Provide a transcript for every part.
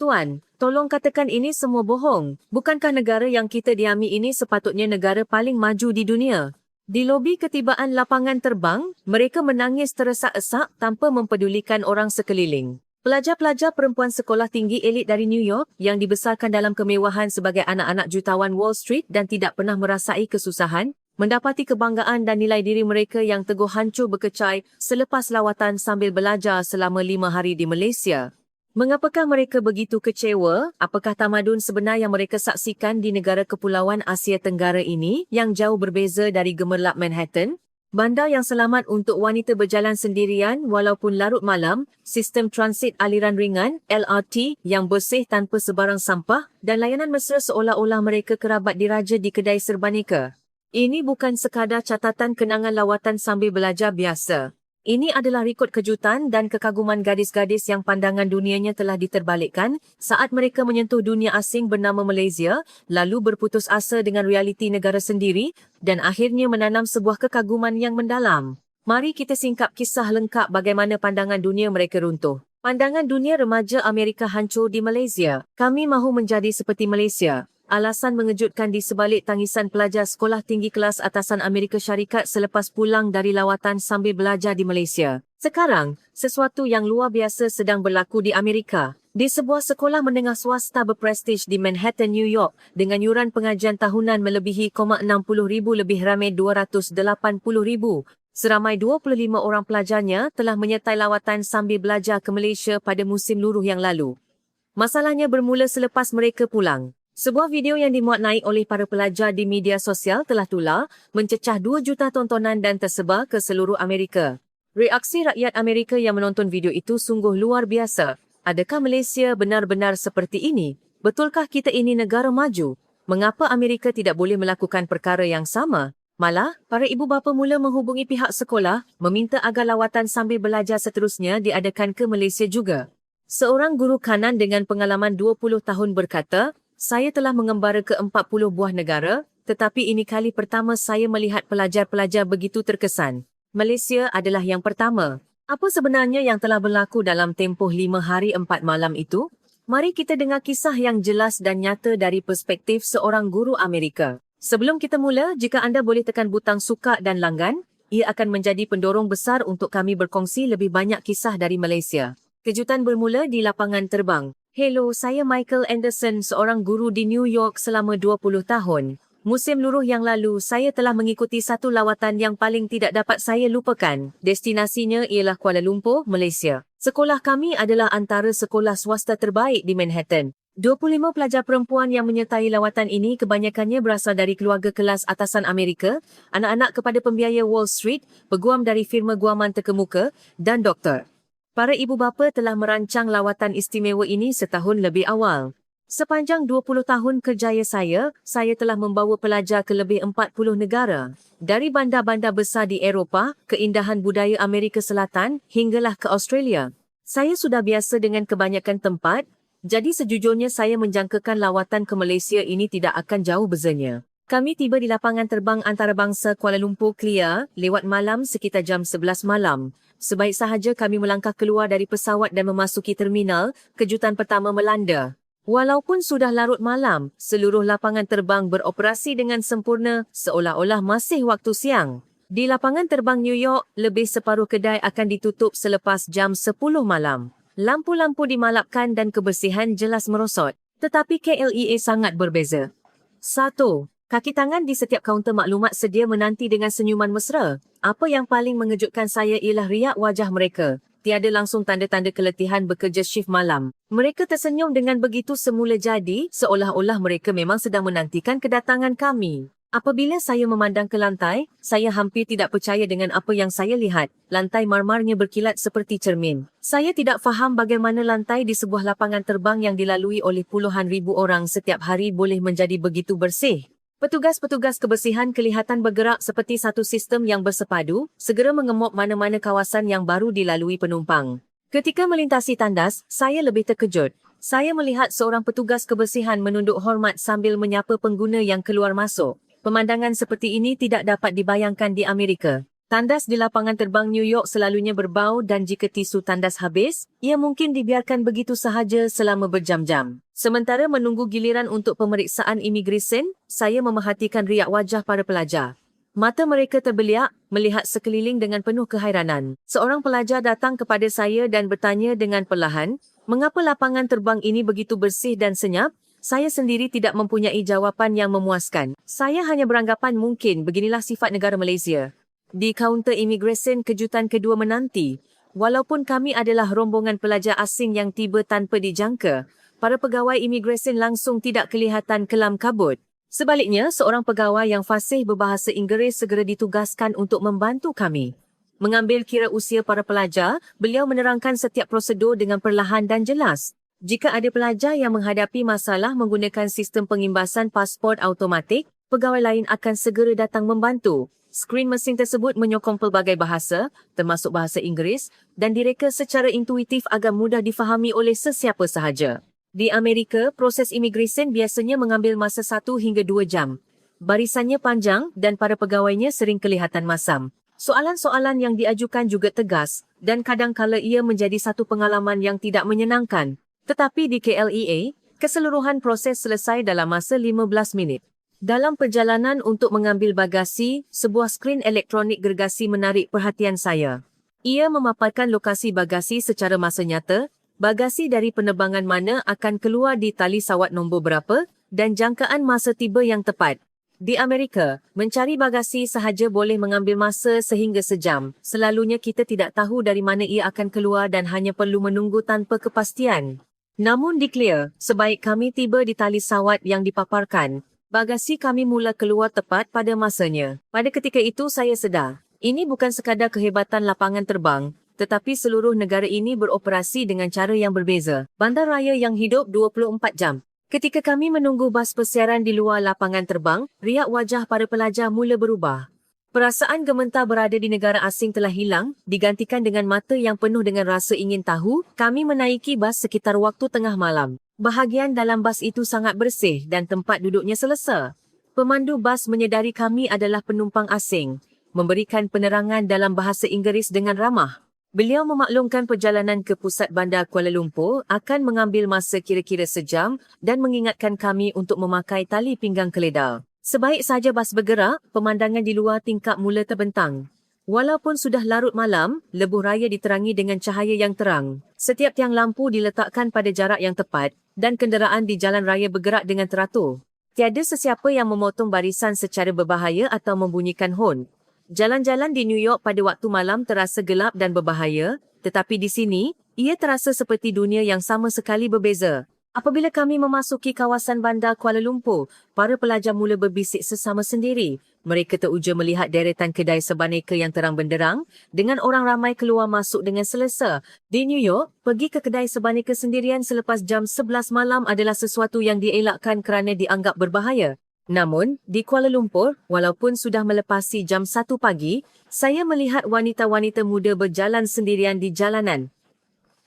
Tuan, tolong katakan ini semua bohong. Bukankah negara yang kita diami ini sepatutnya negara paling maju di dunia? Di lobi ketibaan lapangan terbang, mereka menangis teresak-esak tanpa mempedulikan orang sekeliling. Pelajar-pelajar perempuan sekolah tinggi elit dari New York yang dibesarkan dalam kemewahan sebagai anak-anak jutawan Wall Street dan tidak pernah merasai kesusahan, mendapati kebanggaan dan nilai diri mereka yang teguh hancur berkecai selepas lawatan sambil belajar selama 5 hari di Malaysia. Mengapakah mereka begitu kecewa? Apakah tamadun sebenar yang mereka saksikan di negara kepulauan Asia Tenggara ini yang jauh berbeza dari gemerlap Manhattan? Bandar yang selamat untuk wanita berjalan sendirian walaupun larut malam, sistem transit aliran ringan LRT yang bersih tanpa sebarang sampah dan layanan mesra seolah-olah mereka kerabat diraja di kedai serbaneka. Ini bukan sekadar catatan kenangan lawatan sambil belajar biasa. Ini adalah rekod kejutan dan kekaguman gadis-gadis yang pandangan dunianya telah diterbalikkan saat mereka menyentuh dunia asing bernama Malaysia, lalu berputus asa dengan realiti negara sendiri dan akhirnya menanam sebuah kekaguman yang mendalam. Mari kita singkap kisah lengkap bagaimana pandangan dunia mereka runtuh. Pandangan dunia remaja Amerika hancur di Malaysia. Kami mahu menjadi seperti Malaysia. Alasan mengejutkan di sebalik tangisan pelajar sekolah tinggi kelas atasan Amerika Syarikat selepas pulang dari lawatan sambil belajar di Malaysia. Sekarang, sesuatu yang luar biasa sedang berlaku di Amerika. Di sebuah sekolah menengah swasta berprestij di Manhattan, New York, dengan yuran pengajian tahunan melebihi 60,000 lebih ramai 280,000. Seramai 25 orang pelajarnya telah menyertai lawatan sambil belajar ke Malaysia pada musim luruh yang lalu. Masalahnya bermula selepas mereka pulang. Sebuah video yang dimuat naik oleh para pelajar di media sosial telah tular, mencecah 2 juta tontonan dan tersebar ke seluruh Amerika. Reaksi rakyat Amerika yang menonton video itu sungguh luar biasa. Adakah Malaysia benar-benar seperti ini? Betulkah kita ini negara maju? Mengapa Amerika tidak boleh melakukan perkara yang sama? Malah, para ibu bapa mula menghubungi pihak sekolah, meminta agar lawatan sambil belajar seterusnya diadakan ke Malaysia juga. Seorang guru kanan dengan pengalaman 20 tahun berkata, "Saya telah mengembara ke 40 buah negara, tetapi ini kali pertama saya melihat pelajar-pelajar begitu terkesan. Malaysia adalah yang pertama." Apa sebenarnya yang telah berlaku dalam tempoh 5 hari 4 malam itu? Mari kita dengar kisah yang jelas dan nyata dari perspektif seorang guru Amerika. Sebelum kita mula, jika anda boleh tekan butang suka dan langgan, ia akan menjadi pendorong besar untuk kami berkongsi lebih banyak kisah dari Malaysia. Kejutan bermula di lapangan terbang. Hello, saya Michael Anderson, seorang guru di New York selama 20 tahun. Musim luruh yang lalu, saya telah mengikuti satu lawatan yang paling tidak dapat saya lupakan. Destinasinya ialah Kuala Lumpur, Malaysia. Sekolah kami adalah antara sekolah swasta terbaik di Manhattan. 25 pelajar perempuan yang menyertai lawatan ini kebanyakannya berasal dari keluarga kelas atasan Amerika, anak-anak kepada pembiaya Wall Street, peguam dari firma guaman terkemuka, dan doktor. Para ibu bapa telah merancang lawatan istimewa ini setahun lebih awal. Sepanjang 20 tahun kerjaya saya telah membawa pelajar ke lebih 40 negara. Dari bandar-bandar besar di Eropah, keindahan budaya Amerika Selatan, hinggalah ke Australia. Saya sudah biasa dengan kebanyakan tempat, jadi sejujurnya saya menjangkakan lawatan ke Malaysia ini tidak akan jauh bezanya. Kami tiba di lapangan terbang antarabangsa Kuala Lumpur Clear lewat malam sekitar jam 11 malam. Sebaik sahaja kami melangkah keluar dari pesawat dan memasuki terminal, kejutan pertama melanda. Walaupun sudah larut malam, seluruh lapangan terbang beroperasi dengan sempurna seolah-olah masih waktu siang. Di lapangan terbang New York, lebih separuh kedai akan ditutup selepas jam 10 malam. Lampu-lampu dimalapkan dan kebersihan jelas merosot. Tetapi KLEA sangat berbeza. 1. Kaki tangan di setiap kaunter maklumat sedia menanti dengan senyuman mesra. Apa yang paling mengejutkan saya ialah riak wajah mereka. Tiada langsung tanda-tanda keletihan bekerja shift malam. Mereka tersenyum dengan begitu semula jadi, seolah-olah mereka memang sedang menantikan kedatangan kami. Apabila saya memandang ke lantai, saya hampir tidak percaya dengan apa yang saya lihat. Lantai marmarnya berkilat seperti cermin. Saya tidak faham bagaimana lantai di sebuah lapangan terbang yang dilalui oleh puluhan ribu orang setiap hari boleh menjadi begitu bersih. Petugas-petugas kebersihan kelihatan bergerak seperti satu sistem yang bersepadu, segera mengemop mana-mana kawasan yang baru dilalui penumpang. Ketika melintasi tandas, saya lebih terkejut. Saya melihat seorang petugas kebersihan menunduk hormat sambil menyapa pengguna yang keluar masuk. Pemandangan seperti ini tidak dapat dibayangkan di Amerika. Tandas di lapangan terbang New York selalunya berbau dan jika tisu tandas habis, ia mungkin dibiarkan begitu sahaja selama berjam-jam. Sementara menunggu giliran untuk pemeriksaan imigresen, saya memerhatikan riak wajah para pelajar. Mata mereka terbeliak melihat sekeliling dengan penuh kehairanan. Seorang pelajar datang kepada saya dan bertanya dengan perlahan, mengapa lapangan terbang ini begitu bersih dan senyap? Saya sendiri tidak mempunyai jawapan yang memuaskan. Saya hanya beranggapan mungkin beginilah sifat negara Malaysia. Di kaunter imigresen kejutan kedua menanti. Walaupun kami adalah rombongan pelajar asing yang tiba tanpa dijangka, para pegawai imigresen langsung tidak kelihatan kelam kabut. Sebaliknya, seorang pegawai yang fasih berbahasa Inggeris segera ditugaskan untuk membantu kami. Mengambil kira usia para pelajar, beliau menerangkan setiap prosedur dengan perlahan dan jelas. Jika ada pelajar yang menghadapi masalah menggunakan sistem pengimbasan pasport automatik, pegawai lain akan segera datang membantu. Skrin mesin tersebut menyokong pelbagai bahasa, termasuk bahasa Inggeris, dan direka secara intuitif agar mudah difahami oleh sesiapa sahaja. Di Amerika, proses imigresen biasanya mengambil masa 1 hingga 2 jam. Barisannya panjang dan para pegawainya sering kelihatan masam. Soalan-soalan yang diajukan juga tegas dan kadangkala ia menjadi satu pengalaman yang tidak menyenangkan. Tetapi di KLEA, keseluruhan proses selesai dalam masa 15 minit. Dalam perjalanan untuk mengambil bagasi, sebuah skrin elektronik gergasi menarik perhatian saya. Ia memaparkan lokasi bagasi secara masa nyata, bagasi dari penerbangan mana akan keluar di tali sawat nombor berapa dan jangkaan masa tiba yang tepat. Di Amerika, mencari bagasi sahaja boleh mengambil masa sehingga sejam. Selalunya kita tidak tahu dari mana ia akan keluar dan hanya perlu menunggu tanpa kepastian. Namun di Clear, sebaik kami tiba di tali sawat yang dipaparkan, bagasi kami mula keluar tepat pada masanya. Pada ketika itu saya sedar, ini bukan sekadar kehebatan lapangan terbang, tetapi seluruh negara ini beroperasi dengan cara yang berbeza. Bandaraya yang hidup 24 jam. Ketika kami menunggu bas persiaran di luar lapangan terbang, riak wajah para pelajar mula berubah. Perasaan gementar berada di negara asing telah hilang, digantikan dengan mata yang penuh dengan rasa ingin tahu. Kami menaiki bas sekitar waktu tengah malam. Bahagian dalam bas itu sangat bersih dan tempat duduknya selesa. Pemandu bas menyedari kami adalah penumpang asing, memberikan penerangan dalam bahasa Inggeris dengan ramah. Beliau memaklumkan perjalanan ke pusat bandar Kuala Lumpur akan mengambil masa kira-kira sejam dan mengingatkan kami untuk memakai tali pinggang keledar. Sebaik saja bas bergerak, pemandangan di luar tingkap mula terbentang. Walaupun sudah larut malam, lebuh raya diterangi dengan cahaya yang terang. Setiap tiang lampu diletakkan pada jarak yang tepat dan kenderaan di jalan raya bergerak dengan teratur. Tiada sesiapa yang memotong barisan secara berbahaya atau membunyikan hon. Jalan-jalan di New York pada waktu malam terasa gelap dan berbahaya, tetapi di sini, ia terasa seperti dunia yang sama sekali berbeza. Apabila kami memasuki kawasan bandar Kuala Lumpur, para pelajar mula berbisik sesama sendiri. Mereka teruja melihat deretan kedai sebaneka yang terang benderang, dengan orang ramai keluar masuk dengan selesa. Di New York, pergi ke kedai sebaneka sendirian selepas jam 11 malam adalah sesuatu yang dielakkan kerana dianggap berbahaya. Namun, di Kuala Lumpur, walaupun sudah melepasi jam 1 pagi, saya melihat wanita-wanita muda berjalan sendirian di jalanan.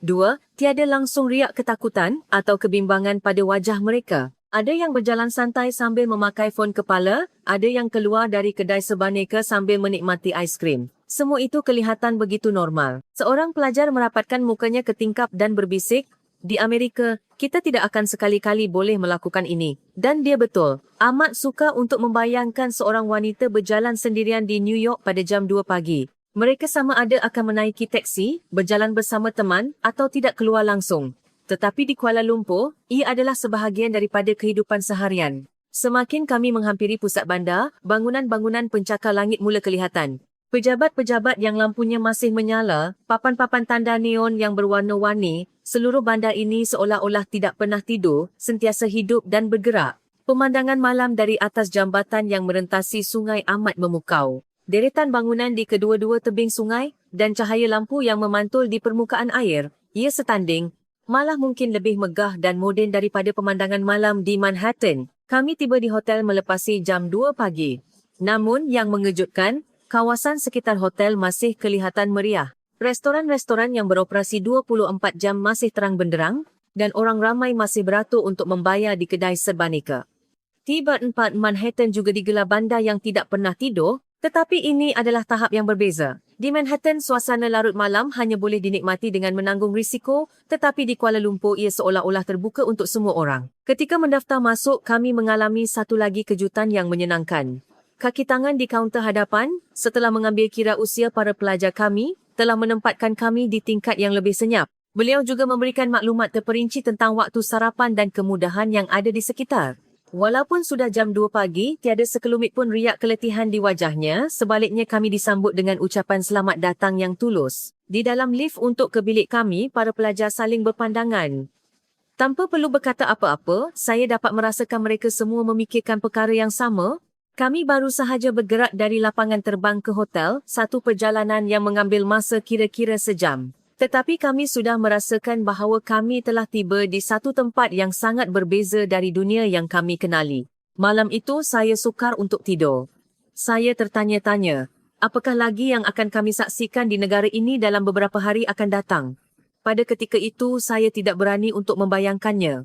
2. Tiada langsung riak ketakutan atau kebimbangan pada wajah mereka. Ada yang berjalan santai sambil memakai fon kepala, ada yang keluar dari kedai sebaneka sambil menikmati aiskrim. Semua itu kelihatan begitu normal. Seorang pelajar merapatkan mukanya ke tingkap dan berbisik, di Amerika, kita tidak akan sekali-kali boleh melakukan ini. Dan dia betul, amat suka untuk membayangkan seorang wanita berjalan sendirian di New York pada jam 2 pagi. Mereka sama ada akan menaiki teksi, berjalan bersama teman atau tidak keluar langsung. Tetapi di Kuala Lumpur, ia adalah sebahagian daripada kehidupan seharian. Semakin kami menghampiri pusat bandar, bangunan-bangunan pencakar langit mula kelihatan. Pejabat-pejabat yang lampunya masih menyala, papan-papan tanda neon yang berwarna-warni, seluruh bandar ini seolah-olah tidak pernah tidur, sentiasa hidup dan bergerak. Pemandangan malam dari atas jambatan yang merentasi sungai amat memukau. Deretan bangunan di kedua-dua tebing sungai dan cahaya lampu yang memantul di permukaan air, ia setanding, malah mungkin lebih megah dan moden daripada pemandangan malam di Manhattan. Kami tiba di hotel melepasi jam 2 pagi. Namun yang mengejutkan, kawasan sekitar hotel masih kelihatan meriah. Restoran-restoran yang beroperasi 24 jam masih terang benderang dan orang ramai masih beratur untuk membayar di kedai sebaneka. Tiba 4 Manhattan juga digelar bandar yang tidak pernah tidur, Tetapi ini adalah tahap yang berbeza. Di Manhattan, suasana larut malam hanya boleh dinikmati dengan menanggung risiko, tetapi di Kuala Lumpur ia seolah-olah terbuka untuk semua orang. Ketika mendaftar masuk, kami mengalami satu lagi kejutan yang menyenangkan. Kaki tangan di kaunter hadapan, setelah mengambil kira usia para pelajar kami, telah menempatkan kami di tingkat yang lebih senyap. Beliau juga memberikan maklumat terperinci tentang waktu sarapan dan kemudahan yang ada di sekitar. Walaupun sudah jam 2 pagi, tiada sekelumit pun riak keletihan di wajahnya, sebaliknya kami disambut dengan ucapan selamat datang yang tulus. Di dalam lift untuk ke bilik kami, para pelajar saling berpandangan. Tanpa perlu berkata apa-apa, saya dapat merasakan mereka semua memikirkan perkara yang sama. Kami baru sahaja bergerak dari lapangan terbang ke hotel, satu perjalanan yang mengambil masa kira-kira sejam. Tetapi kami sudah merasakan bahawa kami telah tiba di satu tempat yang sangat berbeza dari dunia yang kami kenali. Malam itu saya sukar untuk tidur. Saya tertanya-tanya, apakah lagi yang akan kami saksikan di negara ini dalam beberapa hari akan datang? Pada ketika itu saya tidak berani untuk membayangkannya.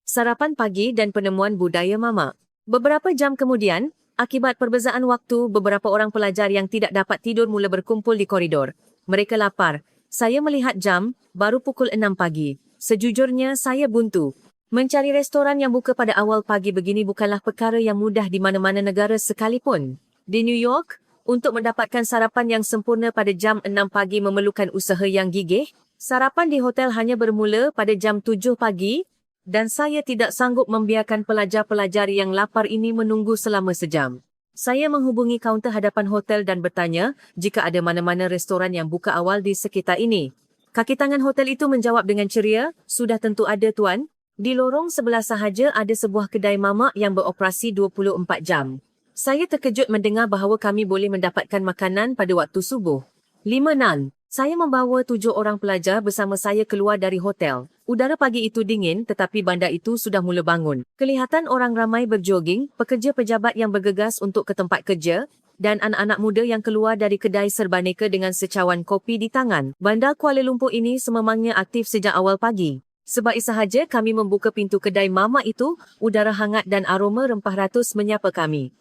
Sarapan pagi dan penemuan budaya mamak. Beberapa jam kemudian, akibat perbezaan waktu, beberapa orang pelajar yang tidak dapat tidur mula berkumpul di koridor. Mereka lapar. Saya melihat jam, baru pukul 6 pagi. Sejujurnya, saya buntu. Mencari restoran yang buka pada awal pagi begini bukanlah perkara yang mudah di mana-mana negara sekalipun. Di New York, untuk mendapatkan sarapan yang sempurna pada jam 6 pagi memerlukan usaha yang gigih. Sarapan di hotel hanya bermula pada jam 7 pagi dan saya tidak sanggup membiarkan pelajar-pelajar yang lapar ini menunggu selama sejam. Saya menghubungi kaunter hadapan hotel dan bertanya jika ada mana-mana restoran yang buka awal di sekitar ini. Kaki tangan hotel itu menjawab dengan ceria, "Sudah tentu ada, Tuan. Di lorong sebelah sahaja ada sebuah kedai mamak yang beroperasi 24 jam. Saya terkejut mendengar bahawa kami boleh mendapatkan makanan pada waktu subuh. 5 nan. Saya membawa 7 orang pelajar bersama saya keluar dari hotel. Udara pagi itu dingin tetapi bandar itu sudah mula bangun. Kelihatan orang ramai berjoging, pekerja pejabat yang bergegas untuk ke tempat kerja, dan anak-anak muda yang keluar dari kedai serbaneka dengan secawan kopi di tangan. Bandar Kuala Lumpur ini sememangnya aktif sejak awal pagi. Sebab sahaja kami membuka pintu kedai mamak itu, udara hangat dan aroma rempah ratus menyapa kami.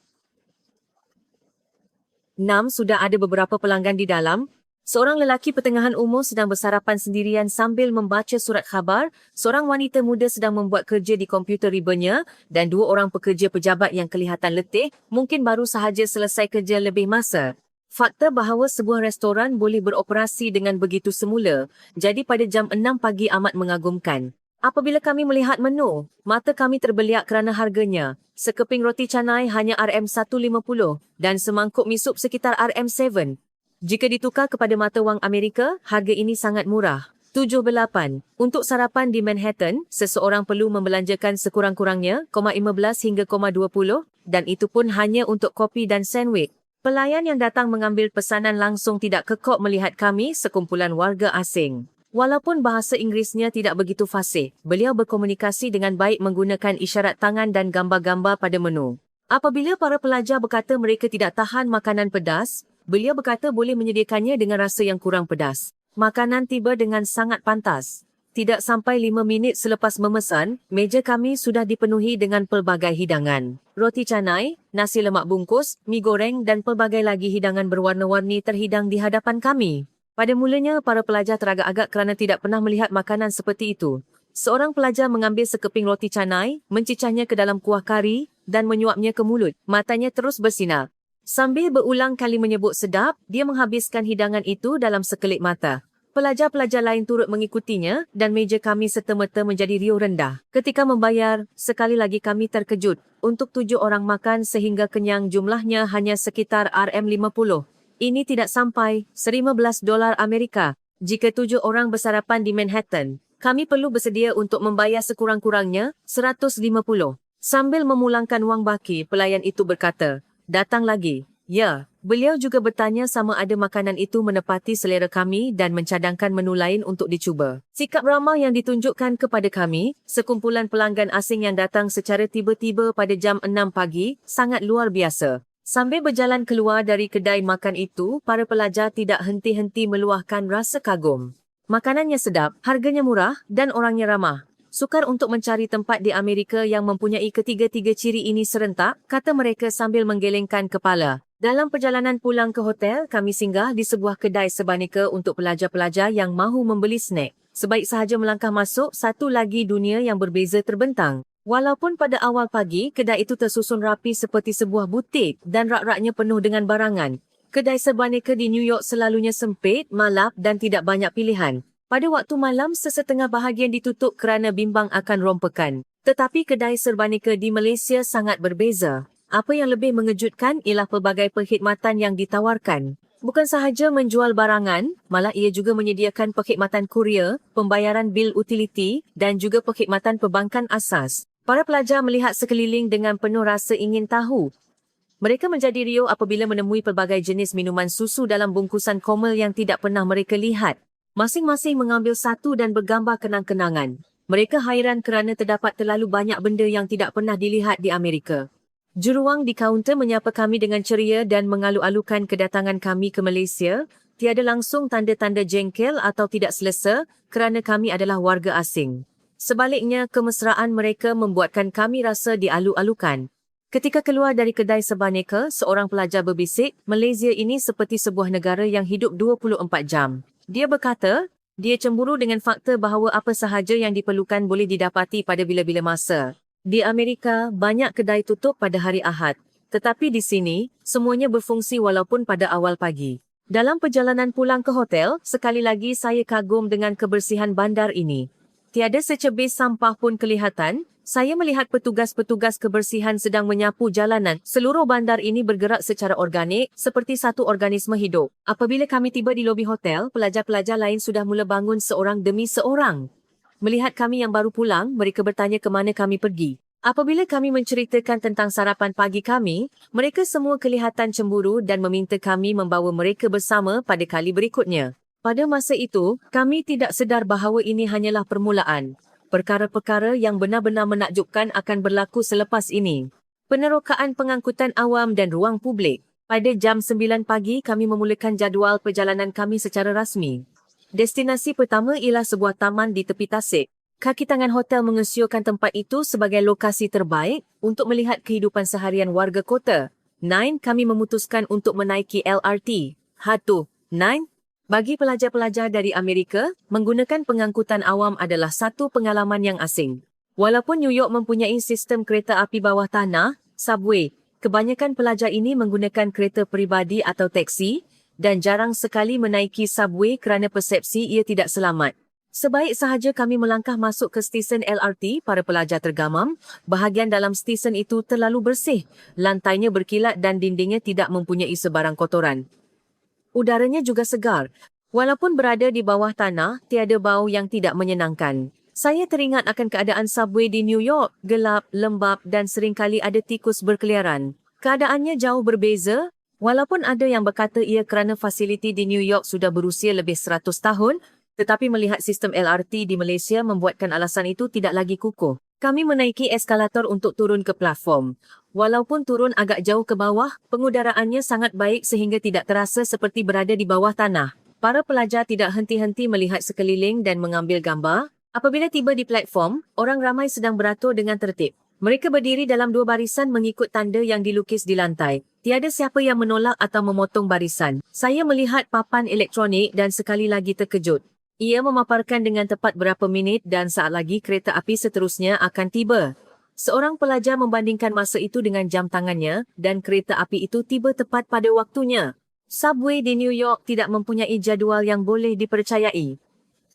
6. Sudah ada beberapa pelanggan di dalam. Seorang lelaki pertengahan umur sedang bersarapan sendirian sambil membaca surat khabar, seorang wanita muda sedang membuat kerja di komputer ribanya dan 2 orang pekerja pejabat yang kelihatan letih mungkin baru sahaja selesai kerja lebih masa. Fakta bahawa sebuah restoran boleh beroperasi dengan begitu semula, jadi pada jam 6 pagi amat mengagumkan. Apabila kami melihat menu, mata kami terbeliak kerana harganya. Sekeping roti canai hanya RM1.50 dan semangkuk mi sup sekitar RM7. Jika ditukar kepada mata wang Amerika, harga ini sangat murah. 7/8. Untuk sarapan di Manhattan, seseorang perlu membelanjakan sekurang-kurangnya 15 hingga 20 dan itu pun hanya untuk kopi dan sandwich. Pelayan yang datang mengambil pesanan langsung tidak kekok melihat kami sekumpulan warga asing. Walaupun bahasa Inggerisnya tidak begitu fasih, beliau berkomunikasi dengan baik menggunakan isyarat tangan dan gambar-gambar pada menu. Apabila para pelajar berkata mereka tidak tahan makanan pedas, beliau berkata boleh menyediakannya dengan rasa yang kurang pedas. Makanan tiba dengan sangat pantas. Tidak sampai 5 minit selepas memesan, meja kami sudah dipenuhi dengan pelbagai hidangan. Roti canai, nasi lemak bungkus, mi goreng dan pelbagai lagi hidangan berwarna-warni terhidang di hadapan kami. Pada mulanya, para pelajar teragak-agak kerana tidak pernah melihat makanan seperti itu. Seorang pelajar mengambil sekeping roti canai, mencicahnya ke dalam kuah kari dan menyuapnya ke mulut. Matanya terus bersinar. Sambil berulang kali menyebut sedap, dia menghabiskan hidangan itu dalam sekelip mata. Pelajar-pelajar lain turut mengikutinya dan meja kami serta-merta menjadi riuh rendah. Ketika membayar, sekali lagi kami terkejut. Untuk 7 orang makan sehingga kenyang jumlahnya hanya sekitar RM50. Ini tidak sampai $15 Amerika. Jika 7 orang bersarapan di Manhattan, kami perlu bersedia untuk membayar sekurang-kurangnya $150. Sambil memulangkan wang baki, pelayan itu berkata, "Datang lagi." Ya, beliau juga bertanya sama ada makanan itu menepati selera kami dan mencadangkan menu lain untuk dicuba. Sikap ramah yang ditunjukkan kepada kami, sekumpulan pelanggan asing yang datang secara tiba-tiba pada jam 6 pagi, sangat luar biasa. Sambil berjalan keluar dari kedai makan itu, para pelajar tidak henti-henti meluahkan rasa kagum. Makanannya sedap, harganya murah dan orangnya ramah. Sukar untuk mencari tempat di Amerika yang mempunyai ketiga-tiga ciri ini serentak, kata mereka sambil menggelengkan kepala. Dalam perjalanan pulang ke hotel, kami singgah di sebuah kedai sebaneka untuk pelajar-pelajar yang mahu membeli snack. Sebaik sahaja melangkah masuk, satu lagi dunia yang berbeza terbentang. Walaupun pada awal pagi, kedai itu tersusun rapi seperti sebuah butik dan rak-raknya penuh dengan barangan. Kedai sebaneka di New York selalunya sempit, malap dan tidak banyak pilihan. Pada waktu malam, sesetengah bahagian ditutup kerana bimbang akan rompekan. Tetapi kedai serbaneka di Malaysia sangat berbeza. Apa yang lebih mengejutkan ialah pelbagai perkhidmatan yang ditawarkan. Bukan sahaja menjual barangan, malah ia juga menyediakan perkhidmatan kurier, pembayaran bil utiliti dan juga perkhidmatan perbankan asas. Para pelajar melihat sekeliling dengan penuh rasa ingin tahu. Mereka menjadi riuh apabila menemui pelbagai jenis minuman susu dalam bungkusan komel yang tidak pernah mereka lihat. Masing-masing mengambil satu dan bergambar kenang-kenangan. Mereka hairan kerana terdapat terlalu banyak benda yang tidak pernah dilihat di Amerika. Juruang di kaunter menyapa kami dengan ceria dan mengalu-alukan kedatangan kami ke Malaysia. Tiada langsung tanda-tanda jengkel atau tidak selesa kerana kami adalah warga asing. Sebaliknya, kemesraan mereka membuatkan kami rasa dialu-alukan. Ketika keluar dari kedai sebaneka, seorang pelajar berbisik, Malaysia ini seperti sebuah negara yang hidup 24 jam. Dia berkata, dia cemburu dengan fakta bahawa apa sahaja yang diperlukan boleh didapati pada bila-bila masa. Di Amerika, banyak kedai tutup pada hari Ahad. Tetapi di sini, semuanya berfungsi walaupun pada awal pagi. Dalam perjalanan pulang ke hotel, sekali lagi saya kagum dengan kebersihan bandar ini. Tiada secebis sampah pun kelihatan. Saya melihat petugas-petugas kebersihan sedang menyapu jalanan. Seluruh bandar ini bergerak secara organik, seperti satu organisme hidup. Apabila kami tiba di lobi hotel, pelajar-pelajar lain sudah mula bangun seorang demi seorang. Melihat kami yang baru pulang, mereka bertanya ke mana kami pergi. Apabila kami menceritakan tentang sarapan pagi kami, mereka semua kelihatan cemburu dan meminta kami membawa mereka bersama pada kali berikutnya. Pada masa itu, kami tidak sedar bahawa ini hanyalah permulaan. Perkara-perkara yang benar-benar menakjubkan akan berlaku selepas ini. Penerokaan pengangkutan awam dan ruang publik. Pada jam 9 pagi, kami memulakan jadual perjalanan kami secara rasmi. Destinasi pertama ialah sebuah taman di tepi tasik. Kaki tangan hotel mengesyorkan tempat itu sebagai lokasi terbaik untuk melihat kehidupan seharian warga kota. 9, kami memutuskan untuk menaiki LRT. Hatu, 9. Bagi pelajar-pelajar dari Amerika, menggunakan pengangkutan awam adalah satu pengalaman yang asing. Walaupun New York mempunyai sistem kereta api bawah tanah, subway, kebanyakan pelajar ini menggunakan kereta peribadi atau teksi dan jarang sekali menaiki subway kerana persepsi ia tidak selamat. Sebaik sahaja kami melangkah masuk ke stesen LRT, para pelajar tergamam. Bahagian dalam stesen itu terlalu bersih. Lantainya berkilat dan dindingnya tidak mempunyai sebarang kotoran. Udaranya juga segar. Walaupun berada di bawah tanah, tiada bau yang tidak menyenangkan. Saya teringat akan keadaan subway di New York, gelap, lembap dan seringkali ada tikus berkeliaran. Keadaannya jauh berbeza, walaupun ada yang berkata ia kerana fasiliti di New York sudah berusia lebih 100 tahun, tetapi melihat sistem LRT di Malaysia membuatkan alasan itu tidak lagi kukuh. Kami menaiki eskalator untuk turun ke platform. Walaupun turun agak jauh ke bawah, pengudaraannya sangat baik sehingga tidak terasa seperti berada di bawah tanah. Para pelajar tidak henti-henti melihat sekeliling dan mengambil gambar. Apabila tiba di platform, orang ramai sedang beratur dengan tertib. Mereka berdiri dalam dua barisan mengikut tanda yang dilukis di lantai. Tiada siapa yang menolak atau memotong barisan. Saya melihat papan elektronik dan sekali lagi terkejut. Ia memaparkan dengan tepat berapa minit dan saat lagi kereta api seterusnya akan tiba. Seorang pelajar membandingkan masa itu dengan jam tangannya dan kereta api itu tiba tepat pada waktunya. Subway di New York tidak mempunyai jadual yang boleh dipercayai.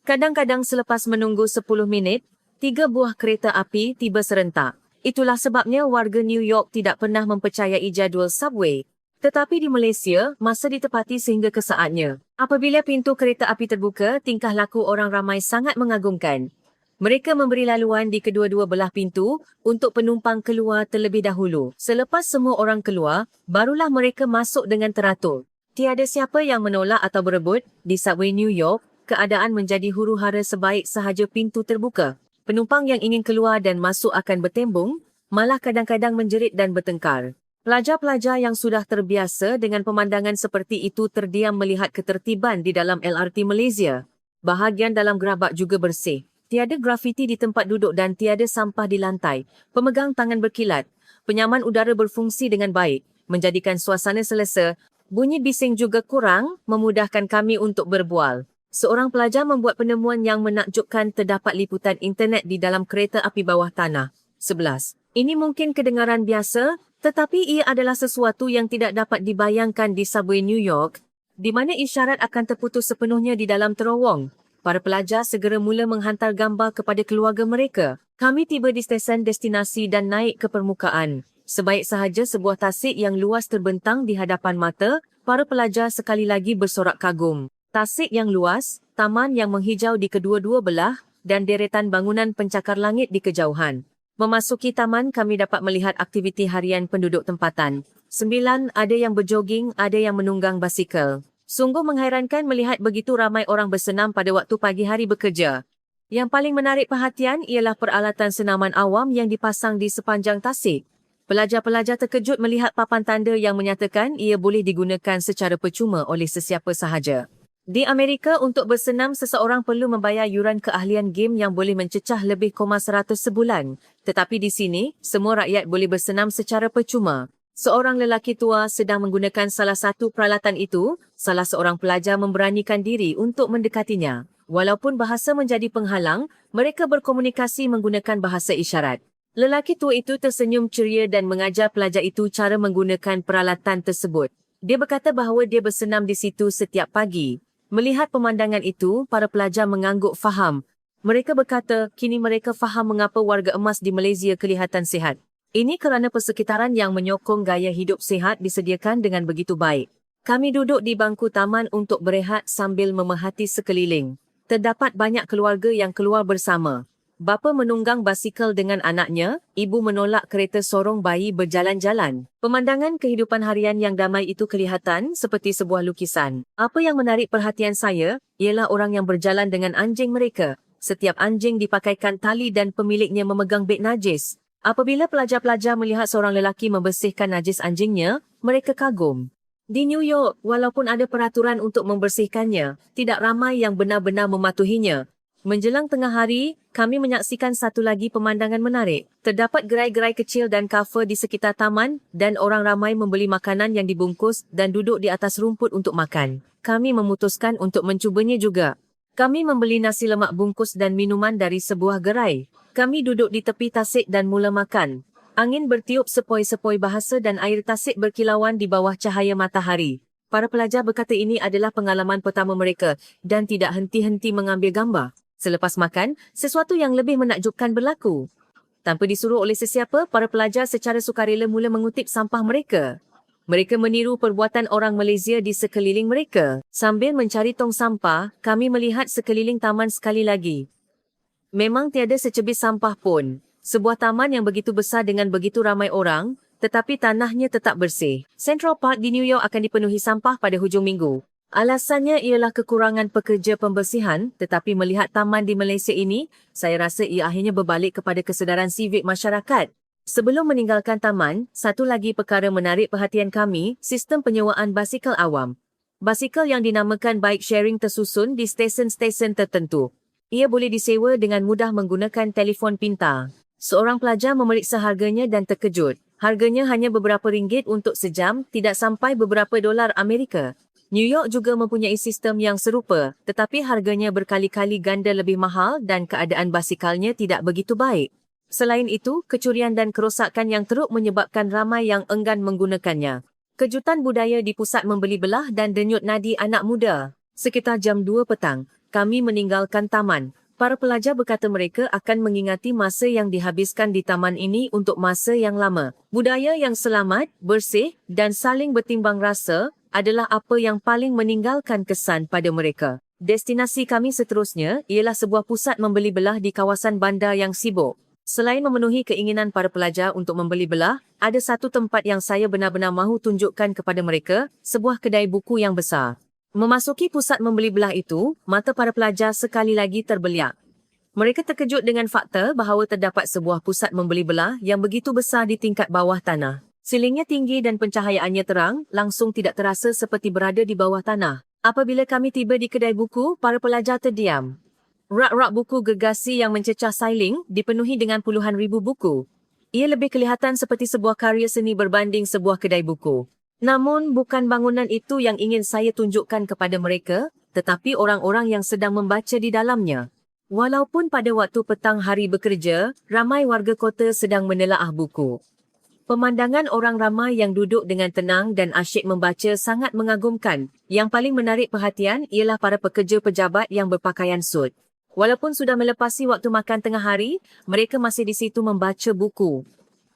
Kadang-kadang selepas menunggu 10 minit, 3 buah kereta api tiba serentak. Itulah sebabnya warga New York tidak pernah mempercayai jadual subway. Tetapi di Malaysia, masa ditepati sehingga ke saatnya. Apabila pintu kereta api terbuka, tingkah laku orang ramai sangat mengagumkan. Mereka memberi laluan di kedua-dua belah pintu untuk penumpang keluar terlebih dahulu. Selepas semua orang keluar, barulah mereka masuk dengan teratur. Tiada siapa yang menolak atau berebut. Di subway New York, keadaan menjadi huru-hara sebaik sahaja pintu terbuka. Penumpang yang ingin keluar dan masuk akan bertembung, malah kadang-kadang menjerit dan bertengkar. Pelajar-pelajar yang sudah terbiasa dengan pemandangan seperti itu terdiam melihat ketertiban di dalam LRT Malaysia. Bahagian dalam gerabak juga bersih. Tiada grafiti di tempat duduk dan tiada sampah di lantai. Pemegang tangan berkilat. Penyaman udara berfungsi dengan baik. menjadikan suasana selesa. Bunyi bising juga kurang, memudahkan kami untuk berbual. Seorang pelajar membuat penemuan yang menakjubkan, terdapat liputan internet di dalam kereta api bawah tanah. 11. Ini mungkin kedengaran biasa, tetapi ia adalah sesuatu yang tidak dapat dibayangkan di subway New York, di mana isyarat akan terputus sepenuhnya di dalam terowong. Para pelajar segera mula menghantar gambar kepada keluarga mereka. Kami tiba di stesen destinasi dan naik ke permukaan. Sebaik sahaja sebuah tasik yang luas terbentang di hadapan mata, para pelajar sekali lagi bersorak kagum. Tasik yang luas, taman yang menghijau di kedua-dua belah, dan deretan bangunan pencakar langit di kejauhan. Memasuki taman, kami dapat melihat aktiviti harian penduduk tempatan. 9, ada yang berjoging, ada yang menunggang basikal. Sungguh menghairankan melihat begitu ramai orang bersenam pada waktu pagi hari bekerja. Yang paling menarik perhatian ialah peralatan senaman awam yang dipasang di sepanjang tasik. Pelajar-pelajar terkejut melihat papan tanda yang menyatakan ia boleh digunakan secara percuma oleh sesiapa sahaja. Di Amerika, untuk bersenam, seseorang perlu membayar yuran keahlian game yang boleh mencecah lebih $100 sebulan. Tetapi di sini, semua rakyat boleh bersenam secara percuma. Seorang lelaki tua sedang menggunakan salah satu peralatan itu. Salah seorang pelajar memberanikan diri untuk mendekatinya. Walaupun bahasa menjadi penghalang, mereka berkomunikasi menggunakan bahasa isyarat. Lelaki tua itu tersenyum ceria dan mengajar pelajar itu cara menggunakan peralatan tersebut. Dia berkata bahawa dia bersenam di situ setiap pagi. Melihat pemandangan itu, para pelajar mengangguk faham. Mereka berkata, kini mereka faham mengapa warga emas di Malaysia kelihatan sihat. Ini kerana persekitaran yang menyokong gaya hidup sihat disediakan dengan begitu baik. Kami duduk di bangku taman untuk berehat sambil memerhati sekeliling. Terdapat banyak keluarga yang keluar bersama. Bapa menunggang basikal dengan anaknya, ibu menolak kereta sorong bayi berjalan-jalan. Pemandangan kehidupan harian yang damai itu kelihatan seperti sebuah lukisan. Apa yang menarik perhatian saya ialah orang yang berjalan dengan anjing mereka. Setiap anjing dipakaikan tali dan pemiliknya memegang beg najis. Apabila pelajar-pelajar melihat seorang lelaki membersihkan najis anjingnya, mereka kagum. Di New York, walaupun ada peraturan untuk membersihkannya, tidak ramai yang benar-benar mematuhinya. Menjelang tengah hari, kami menyaksikan satu lagi pemandangan menarik. Terdapat gerai-gerai kecil dan kafe di sekitar taman dan orang ramai membeli makanan yang dibungkus dan duduk di atas rumput untuk makan. Kami memutuskan untuk mencubanya juga. Kami membeli nasi lemak bungkus dan minuman dari sebuah gerai. Kami duduk di tepi tasik dan mula makan. Angin bertiup sepoi-sepoi bahasa dan air tasik berkilauan di bawah cahaya matahari. Para pelajar berkata ini adalah pengalaman pertama mereka dan tidak henti-henti mengambil gambar. Selepas makan, sesuatu yang lebih menakjubkan berlaku. Tanpa disuruh oleh sesiapa, para pelajar secara sukarela mula mengutip sampah mereka. Mereka meniru perbuatan orang Malaysia di sekeliling mereka. Sambil mencari tong sampah, kami melihat sekeliling taman sekali lagi. Memang tiada secebis sampah pun. Sebuah taman yang begitu besar dengan begitu ramai orang, tetapi tanahnya tetap bersih. Central Park di New York akan dipenuhi sampah pada hujung minggu. Alasannya ialah kekurangan pekerja pembersihan, tetapi melihat taman di Malaysia ini, saya rasa ia akhirnya berbalik kepada kesedaran sivik masyarakat. Sebelum meninggalkan taman, satu lagi perkara menarik perhatian kami, sistem penyewaan basikal awam. Basikal yang dinamakan bike sharing tersusun di stesen-stesen tertentu. Ia boleh disewa dengan mudah menggunakan telefon pintar. Seorang pelajar memeriksa harganya dan terkejut. Harganya hanya beberapa ringgit untuk sejam, tidak sampai beberapa dolar Amerika. New York juga mempunyai sistem yang serupa, tetapi harganya berkali-kali ganda lebih mahal dan keadaan basikalnya tidak begitu baik. Selain itu, kecurian dan kerosakan yang teruk menyebabkan ramai yang enggan menggunakannya. Kejutan budaya di pusat membeli belah dan denyut nadi anak muda. Sekitar jam 2 petang, kami meninggalkan taman. Para pelajar berkata mereka akan mengingati masa yang dihabiskan di taman ini untuk masa yang lama. Budaya yang selamat, bersih dan saling bertimbang rasa adalah apa yang paling meninggalkan kesan pada mereka. Destinasi kami seterusnya ialah sebuah pusat membeli belah di kawasan bandar yang sibuk. Selain memenuhi keinginan para pelajar untuk membeli belah, ada satu tempat yang saya benar-benar mahu tunjukkan kepada mereka, sebuah kedai buku yang besar. Memasuki pusat membeli belah itu, mata para pelajar sekali lagi terbeliak. Mereka terkejut dengan fakta bahawa terdapat sebuah pusat membeli belah yang begitu besar di tingkat bawah tanah. Silingnya tinggi dan pencahayaannya terang, langsung tidak terasa seperti berada di bawah tanah. Apabila kami tiba di kedai buku, para pelajar terdiam. Rak-rak buku gergasi yang mencecah sailing dipenuhi dengan puluhan ribu buku. Ia lebih kelihatan seperti sebuah karya seni berbanding sebuah kedai buku. Namun, bukan bangunan itu yang ingin saya tunjukkan kepada mereka, tetapi orang-orang yang sedang membaca di dalamnya. Walaupun pada waktu petang hari bekerja, ramai warga kota sedang menelaah buku. Pemandangan orang ramai yang duduk dengan tenang dan asyik membaca sangat mengagumkan. Yang paling menarik perhatian ialah para pekerja pejabat yang berpakaian sut. Walaupun sudah melepasi waktu makan tengah hari, mereka masih di situ membaca buku.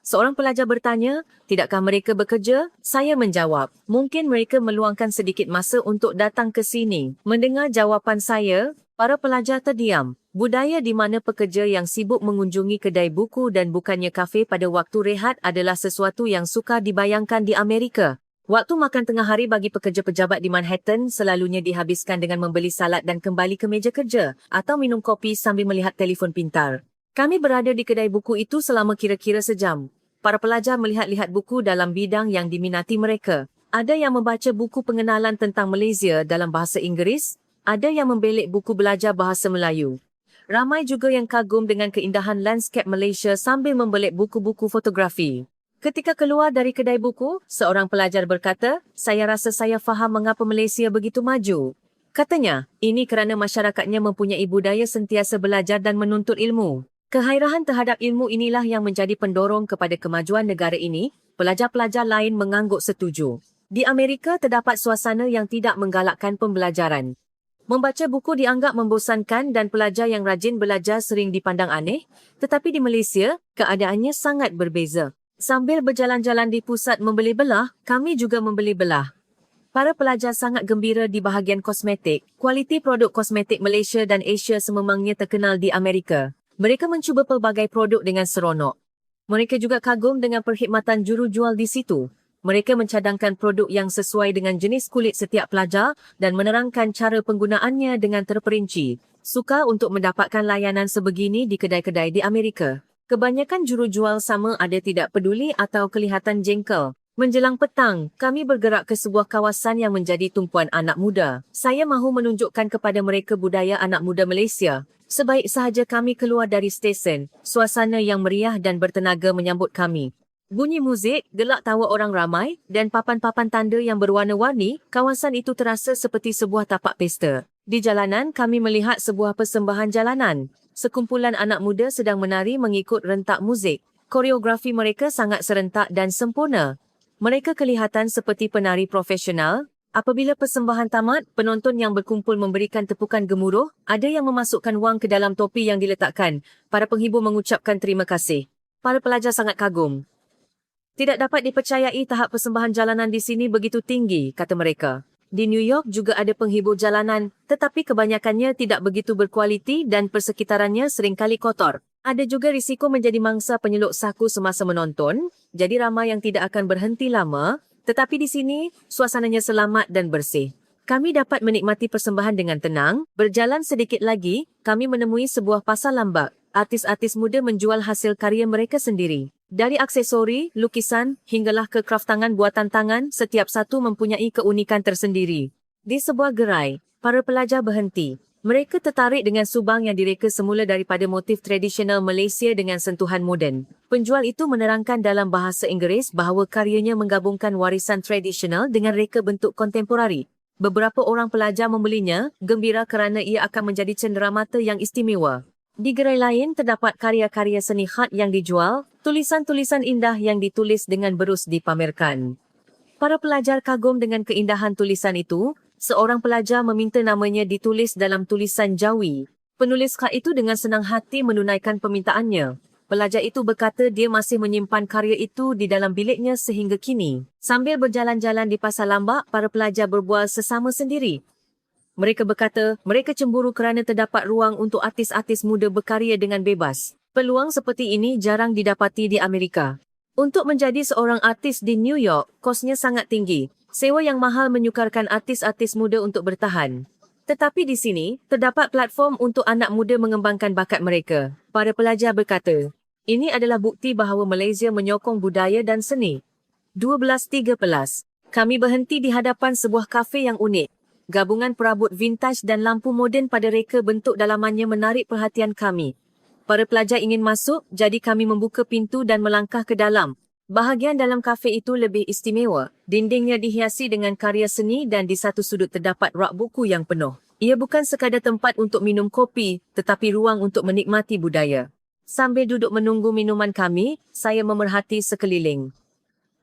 Seorang pelajar bertanya, tidakkah mereka bekerja? Saya menjawab, mungkin mereka meluangkan sedikit masa untuk datang ke sini. Mendengar jawapan saya, para pelajar terdiam. Budaya di mana pekerja yang sibuk mengunjungi kedai buku dan bukannya kafe pada waktu rehat adalah sesuatu yang sukar dibayangkan di Amerika. Waktu makan tengah hari bagi pekerja pejabat di Manhattan selalunya dihabiskan dengan membeli salad dan kembali ke meja kerja atau minum kopi sambil melihat telefon pintar. Kami berada di kedai buku itu selama kira-kira sejam. Para pelajar melihat-lihat buku dalam bidang yang diminati mereka. Ada yang membaca buku pengenalan tentang Malaysia dalam bahasa Inggeris, ada yang membelik buku belajar bahasa Melayu. Ramai juga yang kagum dengan keindahan lanskap Malaysia sambil membelik buku-buku fotografi. Ketika keluar dari kedai buku, seorang pelajar berkata, saya rasa saya faham mengapa Malaysia begitu maju. Katanya, ini kerana masyarakatnya mempunyai budaya sentiasa belajar dan menuntut ilmu. Kehairahan terhadap ilmu inilah yang menjadi pendorong kepada kemajuan negara ini. Pelajar-pelajar lain mengangguk setuju. Di Amerika terdapat suasana yang tidak menggalakkan pembelajaran. Membaca buku dianggap membosankan dan pelajar yang rajin belajar sering dipandang aneh, tetapi di Malaysia, keadaannya sangat berbeza. Sambil berjalan-jalan di pusat membeli belah, kami juga membeli belah. Para pelajar sangat gembira di bahagian kosmetik. Kualiti produk kosmetik Malaysia dan Asia sememangnya terkenal di Amerika. Mereka mencuba pelbagai produk dengan seronok. Mereka juga kagum dengan perkhidmatan jurujual di situ. Mereka mencadangkan produk yang sesuai dengan jenis kulit setiap pelajar dan menerangkan cara penggunaannya dengan terperinci. Sukar untuk mendapatkan layanan sebegini di kedai-kedai di Amerika. Kebanyakan jurujual sama ada tidak peduli atau kelihatan jengkel. Menjelang petang, kami bergerak ke sebuah kawasan yang menjadi tumpuan anak muda. Saya mahu menunjukkan kepada mereka budaya anak muda Malaysia. Sebaik sahaja kami keluar dari stesen, suasana yang meriah dan bertenaga menyambut kami. Bunyi muzik, gelak tawa orang ramai dan papan-papan tanda yang berwarna-warni, kawasan itu terasa seperti sebuah tapak pesta. Di jalanan, kami melihat sebuah persembahan jalanan. Sekumpulan anak muda sedang menari mengikut rentak muzik. Koreografi mereka sangat serentak dan sempurna. Mereka kelihatan seperti penari profesional. Apabila persembahan tamat, penonton yang berkumpul memberikan tepukan gemuruh, ada yang memasukkan wang ke dalam topi yang diletakkan. Para penghibur mengucapkan terima kasih. Para pelajar sangat kagum. Tidak dapat dipercayai tahap persembahan jalanan di sini begitu tinggi, kata mereka. Di New York juga ada penghibur jalanan, tetapi kebanyakannya tidak begitu berkualiti dan persekitarannya seringkali kotor. Ada juga risiko menjadi mangsa penyeluk saku semasa menonton, jadi ramai yang tidak akan berhenti lama, tetapi di sini suasananya selamat dan bersih. Kami dapat menikmati persembahan dengan tenang. Berjalan sedikit lagi, kami menemui sebuah pasar lambak. Artis-artis muda menjual hasil karya mereka sendiri. Dari aksesori, lukisan, hinggalah ke kraf tangan buatan tangan, setiap satu mempunyai keunikan tersendiri. Di sebuah gerai, para pelajar berhenti. Mereka tertarik dengan subang yang direka semula daripada motif tradisional Malaysia dengan sentuhan moden. Penjual itu menerangkan dalam bahasa Inggeris bahawa karyanya menggabungkan warisan tradisional dengan reka bentuk kontemporari. Beberapa orang pelajar membelinya, gembira kerana ia akan menjadi cenderamata yang istimewa. Di gerai lain terdapat karya-karya seni khat yang dijual, tulisan-tulisan indah yang ditulis dengan berus dipamerkan. Para pelajar kagum dengan keindahan tulisan itu. Seorang pelajar meminta namanya ditulis dalam tulisan Jawi. Penulis khat itu dengan senang hati menunaikan permintaannya. Pelajar itu berkata dia masih menyimpan karya itu di dalam biliknya sehingga kini. Sambil berjalan-jalan di pasar lambak, para pelajar berbual sesama sendiri. Mereka berkata, mereka cemburu kerana terdapat ruang untuk artis-artis muda berkarya dengan bebas. Peluang seperti ini jarang didapati di Amerika. Untuk menjadi seorang artis di New York, kosnya sangat tinggi. Sewa yang mahal menyukarkan artis-artis muda untuk bertahan. Tetapi di sini, terdapat platform untuk anak muda mengembangkan bakat mereka. Para pelajar berkata, ini adalah bukti bahawa Malaysia menyokong budaya dan seni. 12.13. Kami berhenti di hadapan sebuah kafe yang unik. Gabungan perabot vintage dan lampu moden pada reka bentuk dalamannya menarik perhatian kami. Para pelajar ingin masuk, jadi kami membuka pintu dan melangkah ke dalam. Bahagian dalam kafe itu lebih istimewa. Dindingnya dihiasi dengan karya seni dan di satu sudut terdapat rak buku yang penuh. Ia bukan sekadar tempat untuk minum kopi, tetapi ruang untuk menikmati budaya. Sambil duduk menunggu minuman kami, saya memerhati sekeliling.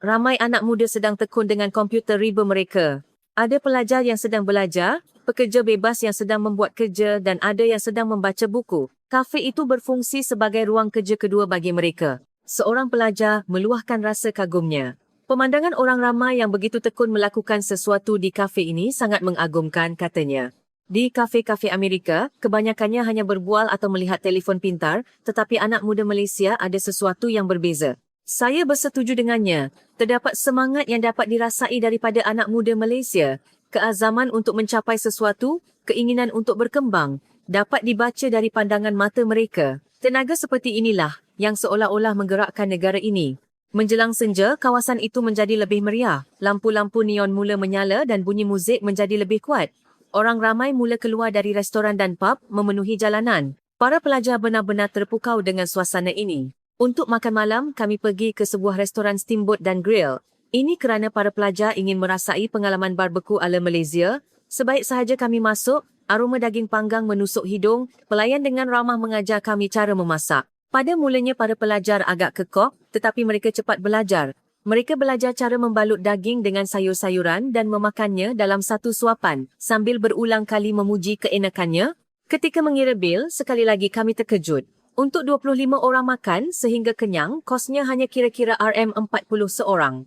Ramai anak muda sedang tekun dengan komputer riba mereka. Ada pelajar yang sedang belajar, pekerja bebas yang sedang membuat kerja dan ada yang sedang membaca buku. Kafe itu berfungsi sebagai ruang kerja kedua bagi mereka. Seorang pelajar meluahkan rasa kagumnya. Pemandangan orang ramai yang begitu tekun melakukan sesuatu di kafe ini sangat mengagumkan, katanya. Di kafe-kafe Amerika, kebanyakannya hanya berbual atau melihat telefon pintar, tetapi anak muda Malaysia ada sesuatu yang berbeza. Saya bersetuju dengannya. Terdapat semangat yang dapat dirasai daripada anak muda Malaysia. Keazaman untuk mencapai sesuatu, keinginan untuk berkembang, dapat dibaca dari pandangan mata mereka. Tenaga seperti inilah yang seolah-olah menggerakkan negara ini. Menjelang senja, kawasan itu menjadi lebih meriah. Lampu-lampu neon mula menyala dan bunyi muzik menjadi lebih kuat. Orang ramai mula keluar dari restoran dan pub memenuhi jalanan. Para pelajar benar-benar terpukau dengan suasana ini. Untuk makan malam, kami pergi ke sebuah restoran steamboat dan grill. Ini kerana para pelajar ingin merasai pengalaman barbeku ala Malaysia. Sebaik sahaja kami masuk, aroma daging panggang menusuk hidung, pelayan dengan ramah mengajar kami cara memasak. Pada mulanya para pelajar agak kekok, tetapi mereka cepat belajar. Mereka belajar cara membalut daging dengan sayur-sayuran dan memakannya dalam satu suapan, sambil berulang kali memuji keenakannya. Ketika mengira bil, sekali lagi kami terkejut. Untuk 25 orang makan sehingga kenyang, kosnya hanya kira-kira RM40 seorang.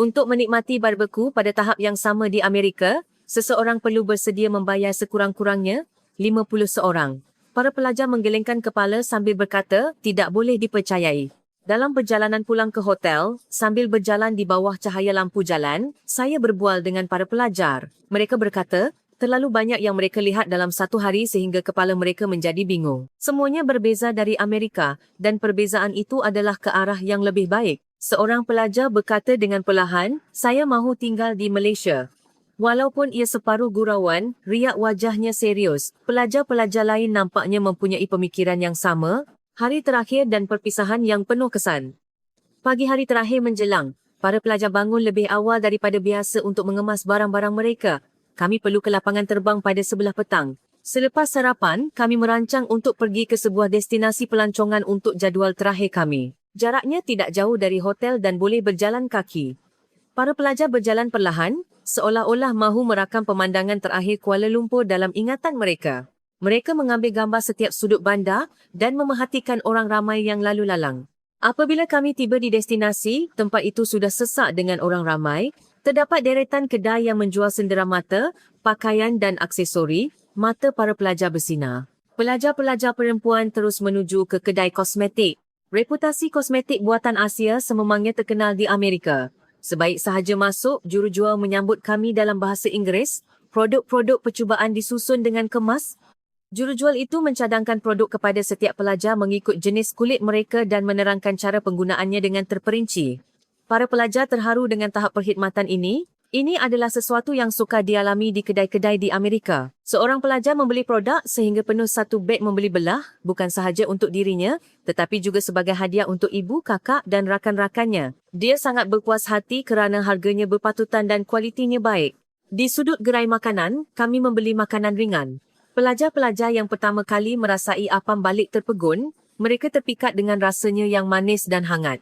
Untuk menikmati barbeku pada tahap yang sama di Amerika, seseorang perlu bersedia membayar sekurang-kurangnya 50 seorang. Para pelajar menggelengkan kepala sambil berkata, tidak boleh dipercayai. Dalam perjalanan pulang ke hotel, sambil berjalan di bawah cahaya lampu jalan, saya berbual dengan para pelajar. Mereka berkata, terlalu banyak yang mereka lihat dalam satu hari sehingga kepala mereka menjadi bingung. Semuanya berbeza dari Amerika dan perbezaan itu adalah ke arah yang lebih baik. Seorang pelajar berkata dengan perlahan, saya mahu tinggal di Malaysia. Walaupun ia separuh gurauan, riak wajahnya serius. Pelajar-pelajar lain nampaknya mempunyai pemikiran yang sama. Hari terakhir dan perpisahan yang penuh kesan. Pagi hari terakhir menjelang, para pelajar bangun lebih awal daripada biasa untuk mengemas barang-barang mereka. Kami perlu ke lapangan terbang pada sebelah petang. Selepas sarapan, kami merancang untuk pergi ke sebuah destinasi pelancongan untuk jadual terakhir kami. Jaraknya tidak jauh dari hotel dan boleh berjalan kaki. Para pelajar berjalan perlahan, seolah-olah mahu merakam pemandangan terakhir Kuala Lumpur dalam ingatan mereka. Mereka mengambil gambar setiap sudut bandar dan memerhatikan orang ramai yang lalu lalang. Apabila kami tiba di destinasi, tempat itu sudah sesak dengan orang ramai. Terdapat deretan kedai yang menjual cenderamata, pakaian dan aksesori. Mata para pelajar bersinar. Pelajar-pelajar perempuan terus menuju ke kedai kosmetik. Reputasi kosmetik buatan Asia sememangnya terkenal di Amerika. Sebaik sahaja masuk, jurujual menyambut kami dalam bahasa Inggeris. Produk-produk percubaan disusun dengan kemas. Jurujual itu mencadangkan produk kepada setiap pelajar mengikut jenis kulit mereka dan menerangkan cara penggunaannya dengan terperinci. Para pelajar terharu dengan tahap perkhidmatan ini. Ini adalah sesuatu yang sukar dialami di kedai-kedai di Amerika. Seorang pelajar membeli produk sehingga penuh satu beg membeli belah, bukan sahaja untuk dirinya, tetapi juga sebagai hadiah untuk ibu, kakak dan rakan-rakannya. Dia sangat berpuas hati kerana harganya berpatutan dan kualitinya baik. Di sudut gerai makanan, kami membeli makanan ringan. Pelajar-pelajar yang pertama kali merasai apam balik terpegun, mereka terpikat dengan rasanya yang manis dan hangat.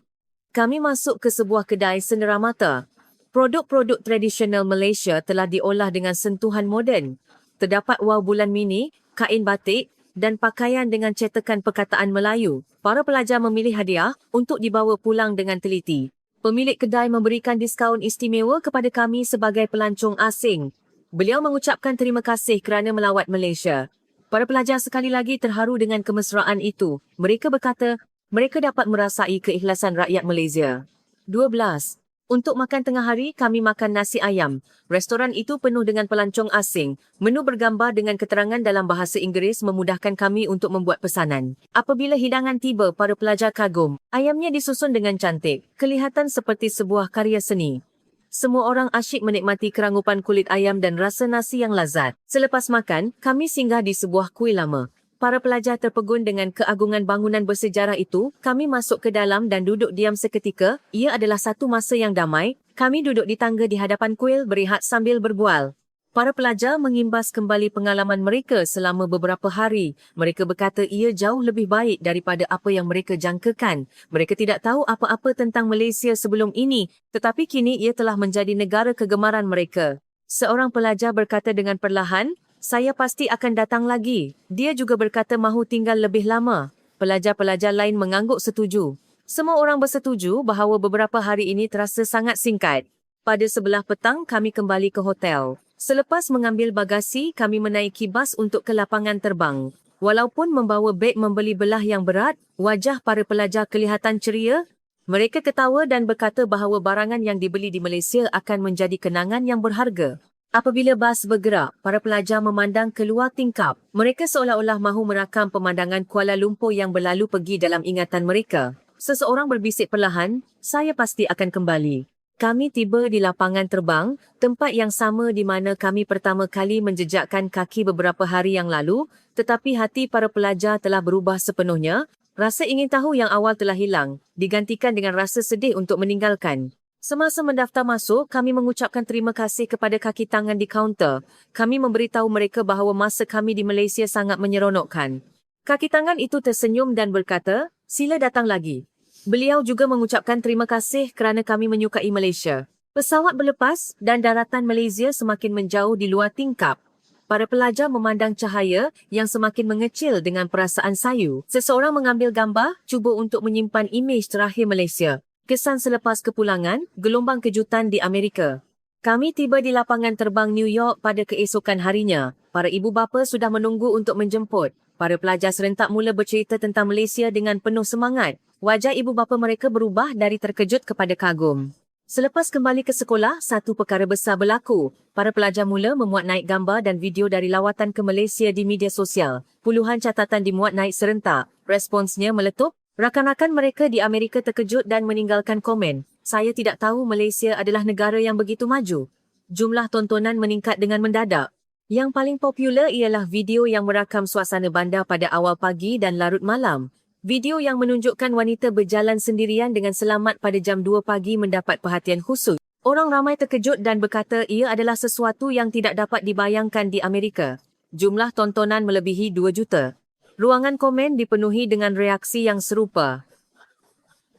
Kami masuk ke sebuah kedai cenderamata. Produk-produk tradisional Malaysia telah diolah dengan sentuhan moden. Terdapat wau bulan mini, kain batik dan pakaian dengan cetakan perkataan Melayu. Para pelajar memilih hadiah untuk dibawa pulang dengan teliti. Pemilik kedai memberikan diskaun istimewa kepada kami sebagai pelancong asing. Beliau mengucapkan terima kasih kerana melawat Malaysia. Para pelajar sekali lagi terharu dengan kemesraan itu. Mereka berkata, mereka dapat merasai keikhlasan rakyat Malaysia. 12. Untuk makan tengah hari, kami makan nasi ayam. Restoran itu penuh dengan pelancong asing. Menu bergambar dengan keterangan dalam bahasa Inggeris memudahkan kami untuk membuat pesanan. Apabila hidangan tiba, para pelajar kagum. Ayamnya disusun dengan cantik. Kelihatan seperti sebuah karya seni. Semua orang asyik menikmati kerangupan kulit ayam dan rasa nasi yang lazat. Selepas makan, kami singgah di sebuah kuil lama. Para pelajar terpegun dengan keagungan bangunan bersejarah itu. Kami masuk ke dalam dan duduk diam seketika. Ia adalah satu masa yang damai. Kami duduk di tangga di hadapan kuil berehat sambil berbual. Para pelajar mengimbas kembali pengalaman mereka selama beberapa hari. Mereka berkata ia jauh lebih baik daripada apa yang mereka jangkakan. Mereka tidak tahu apa-apa tentang Malaysia sebelum ini, tetapi kini ia telah menjadi negara kegemaran mereka. Seorang pelajar berkata dengan perlahan, "Saya pasti akan datang lagi." Dia juga berkata mahu tinggal lebih lama. Pelajar-pelajar lain mengangguk setuju. Semua orang bersetuju bahawa beberapa hari ini terasa sangat singkat. Pada 11 petang, kami kembali ke hotel. Selepas mengambil bagasi, kami menaiki bas untuk ke lapangan terbang. Walaupun membawa beg membeli belah yang berat, wajah para pelajar kelihatan ceria. Mereka ketawa dan berkata bahawa barangan yang dibeli di Malaysia akan menjadi kenangan yang berharga. Apabila bas bergerak, para pelajar memandang keluar tingkap. Mereka seolah-olah mahu merakam pemandangan Kuala Lumpur yang berlalu pergi dalam ingatan mereka. Seseorang berbisik perlahan, "Saya pasti akan kembali." Kami tiba di lapangan terbang, tempat yang sama di mana kami pertama kali menjejakkan kaki beberapa hari yang lalu, tetapi hati para pelajar telah berubah sepenuhnya. Rasa ingin tahu yang awal telah hilang, digantikan dengan rasa sedih untuk meninggalkan. Semasa mendaftar masuk, kami mengucapkan terima kasih kepada kaki tangan di kaunter. Kami memberitahu mereka bahawa masa kami di Malaysia sangat menyeronokkan. Kaki tangan itu tersenyum dan berkata, "Sila datang lagi." Beliau juga mengucapkan terima kasih kerana kami menyukai Malaysia. Pesawat berlepas dan daratan Malaysia semakin menjauh di luar tingkap. Para pelajar memandang cahaya yang semakin mengecil dengan perasaan sayu. Seseorang mengambil gambar, cuba untuk menyimpan imej terakhir Malaysia. Kesan selepas kepulangan, gelombang kejutan di Amerika. Kami tiba di lapangan terbang New York pada keesokan harinya. Para ibu bapa sudah menunggu untuk menjemput. Para pelajar serentak mula bercerita tentang Malaysia dengan penuh semangat. Wajah ibu bapa mereka berubah dari terkejut kepada kagum. Selepas kembali ke sekolah, satu perkara besar berlaku. Para pelajar mula memuat naik gambar dan video dari lawatan ke Malaysia di media sosial. Puluhan catatan dimuat naik serentak. Responsnya meletup. Rakan-rakan mereka di Amerika terkejut dan meninggalkan komen. "Saya tidak tahu Malaysia adalah negara yang begitu maju." Jumlah tontonan meningkat dengan mendadak. Yang paling popular ialah video yang merakam suasana bandar pada awal pagi dan larut malam. Video yang menunjukkan wanita berjalan sendirian dengan selamat pada jam 2 pagi mendapat perhatian khusus. Orang ramai terkejut dan berkata ia adalah sesuatu yang tidak dapat dibayangkan di Amerika. Jumlah tontonan melebihi 2 juta. Ruangan komen dipenuhi dengan reaksi yang serupa.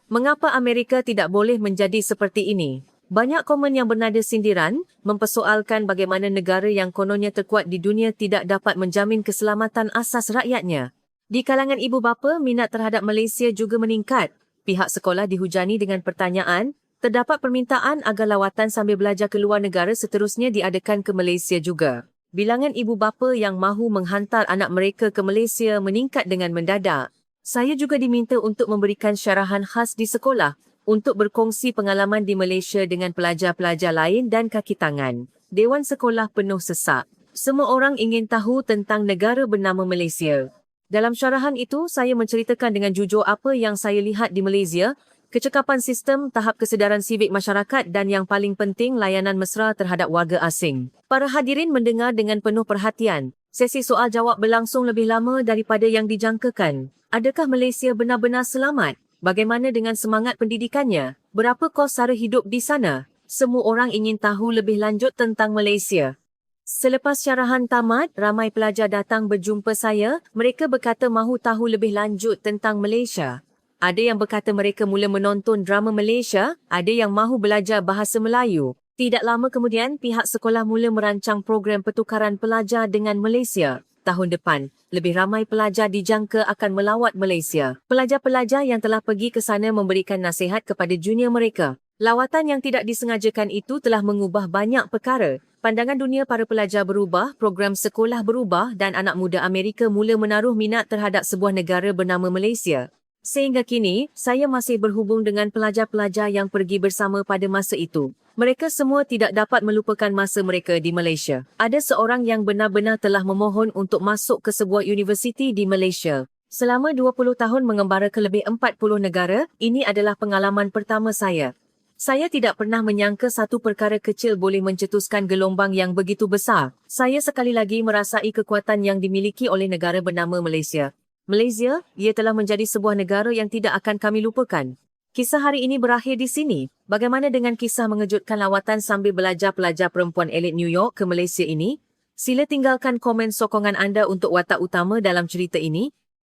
Mengapa Amerika tidak boleh menjadi seperti ini? Banyak komen yang bernada sindiran, mempersoalkan bagaimana negara yang kononnya terkuat di dunia tidak dapat menjamin keselamatan asas rakyatnya. Di kalangan ibu bapa, minat terhadap Malaysia juga meningkat. Pihak sekolah dihujani dengan pertanyaan, terdapat permintaan agar lawatan sambil belajar ke luar negara seterusnya diadakan ke Malaysia juga. Bilangan ibu bapa yang mahu menghantar anak mereka ke Malaysia meningkat dengan mendadak. Saya juga diminta untuk memberikan syarahan khas di sekolah untuk berkongsi pengalaman di Malaysia dengan pelajar-pelajar lain dan kaki tangan. Dewan sekolah penuh sesak. Semua orang ingin tahu tentang negara bernama Malaysia. Dalam syarahan itu, saya menceritakan dengan jujur apa yang saya lihat di Malaysia, kecekapan sistem, tahap kesedaran sivik masyarakat dan yang paling penting layanan mesra terhadap warga asing. Para hadirin mendengar dengan penuh perhatian. Sesi soal-jawab berlangsung lebih lama daripada yang dijangkakan. Adakah Malaysia benar-benar selamat? Bagaimana dengan semangat pendidikannya? Berapa kos sara hidup di sana? Semua orang ingin tahu lebih lanjut tentang Malaysia. Selepas syarahan tamat, ramai pelajar datang berjumpa saya. Mereka berkata mahu tahu lebih lanjut tentang Malaysia. Ada yang berkata mereka mula menonton drama Malaysia, ada yang mahu belajar bahasa Melayu. Tidak lama kemudian, pihak sekolah mula merancang program pertukaran pelajar dengan Malaysia. Tahun depan, lebih ramai pelajar dijangka akan melawat Malaysia. Pelajar-pelajar yang telah pergi ke sana memberikan nasihat kepada junior mereka. Lawatan yang tidak disengajakan itu telah mengubah banyak perkara. Pandangan dunia para pelajar berubah, program sekolah berubah dan anak muda Amerika mula menaruh minat terhadap sebuah negara bernama Malaysia. Sehingga kini, saya masih berhubung dengan pelajar-pelajar yang pergi bersama pada masa itu. Mereka semua tidak dapat melupakan masa mereka di Malaysia. Ada seorang yang benar-benar telah memohon untuk masuk ke sebuah universiti di Malaysia. Selama 20 tahun mengembara ke lebih 40 negara, ini adalah pengalaman pertama saya. Saya tidak pernah menyangka satu perkara kecil boleh mencetuskan gelombang yang begitu besar. Saya sekali lagi merasai kekuatan yang dimiliki oleh negara bernama Malaysia. Malaysia, ia telah menjadi sebuah negara yang tidak akan kami lupakan. Kisah hari ini berakhir di sini. Bagaimana dengan kisah mengejutkan lawatan sambil belajar pelajar perempuan elit New York ke Malaysia ini? Sila tinggalkan komen sokongan anda untuk watak utama dalam cerita ini.